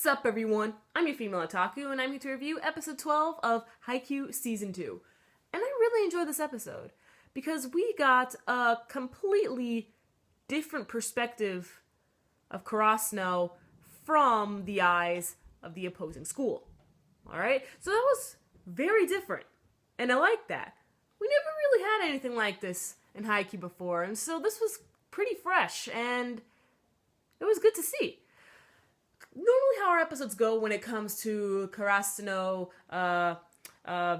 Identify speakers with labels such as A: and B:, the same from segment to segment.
A: Sup everyone, I'm your female otaku and I'm here to review episode 12 of Haikyuu season 2. And I really enjoyed this episode because we got a completely different perspective of Karasuno from the eyes of the opposing school. Alright, so that was very different and I like that. We never really had anything like this in Haikyuu before, and so this was pretty fresh and it was good to see. Normally how our episodes go when it comes to Karasuno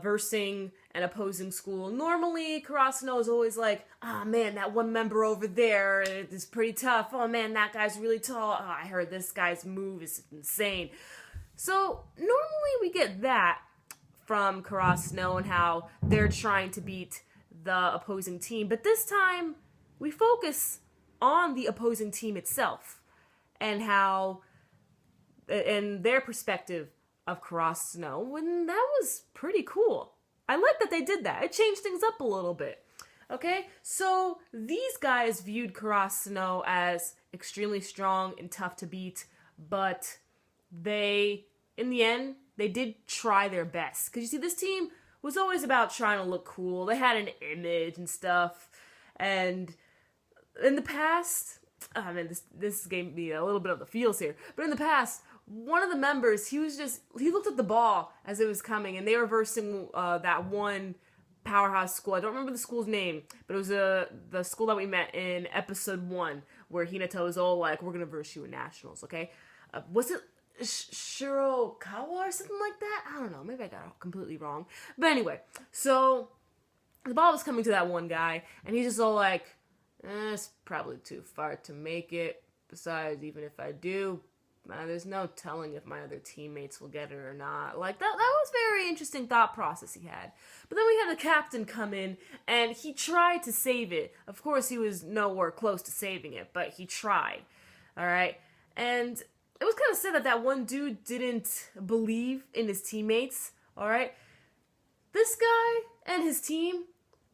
A: versing an opposing school, normally Karasuno is always like, oh man, that one member over there is pretty tough. Oh man, that guy's really tall. Oh, I heard this guy's move is insane. So normally we get that from Karasuno and how they're trying to beat the opposing team. But this time we focus on the opposing team itself and how and their perspective of Karasuno, and that was pretty cool. I like that they did that. It changed things up a little bit. Okay, so these guys viewed Karasuno as extremely strong and tough to beat, but they, in the end, they did try their best. Because you see, this team was always about trying to look cool. They had an image and stuff, and in the past, I mean, this gave me a little bit of the feels here, but in the past, one of the members, he looked at the ball as it was coming, and they were versing that one powerhouse school. I don't remember the school's name, but it was the school that we met in episode 1, where Hinata was all like, we're gonna verse you in nationals, okay? Was it Shirokawa or something like that? I don't know, maybe I got it completely wrong. But anyway, so the ball was coming to that one guy, and he's just all like, it's probably too far to make it. Besides, even if I do, there's no telling if my other teammates will get it or not. Like, that was a very interesting thought process he had. But then we had the captain come in, and he tried to save it. Of course, he was nowhere close to saving it, but he tried. Alright? And it was kind of sad that that one dude didn't believe in his teammates. Alright? This guy and his team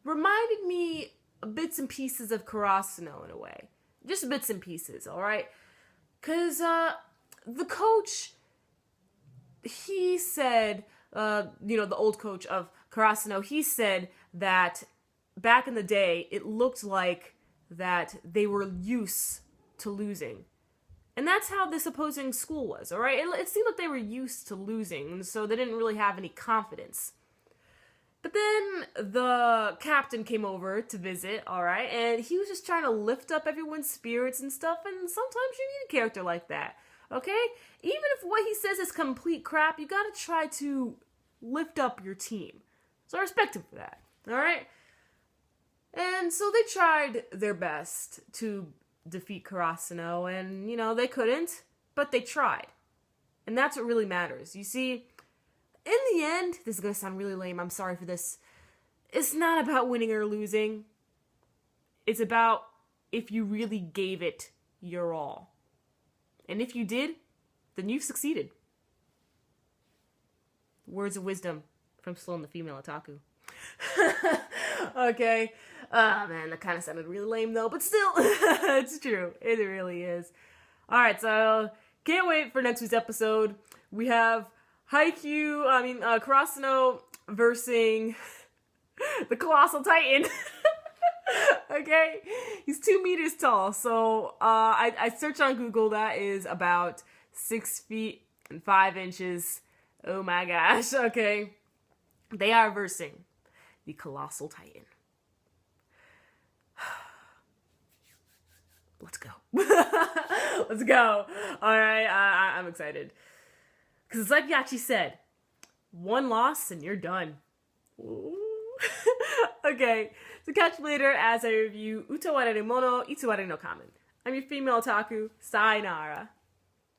A: reminded me bits and pieces of Karasuno in a way. Just bits and pieces, alright? Because, the coach, he said, the old coach of Karasuno, he said that back in the day, it looked like that they were used to losing. And that's how this opposing school was, alright? It seemed like they were used to losing, and so they didn't really have any confidence. But then the captain came over to visit, alright? And he was just trying to lift up everyone's spirits and stuff, and sometimes you need a character like that. Okay? Even if what he says is complete crap, you gotta try to lift up your team. So I respect him for that. Alright? And so they tried their best to defeat Karasuno, and, they couldn't, but they tried. And that's what really matters. You see, in the end, this is gonna sound really lame, I'm sorry for this, it's not about winning or losing. It's about if you really gave it your all. And if you did, then you've succeeded. Words of wisdom from Sloan the Female Otaku. Okay. Man, that kind of sounded really lame though, but still, it's true. It really is. Alright, so can't wait for next week's episode. We have Karasuno versing the Colossal Titan. Okay, he's 2 meters tall, so I searched on Google, that is about 6 feet and 5 inches. Oh my gosh, okay. They are versing the Colossal Titan. Let's go. Let's go. Alright, I'm excited. Because it's like Yachi said, one loss and you're done. Ooh. Okay, so catch me later as I review Utaware Mono Itsuware no Kamen. I'm your female otaku. Sayonara.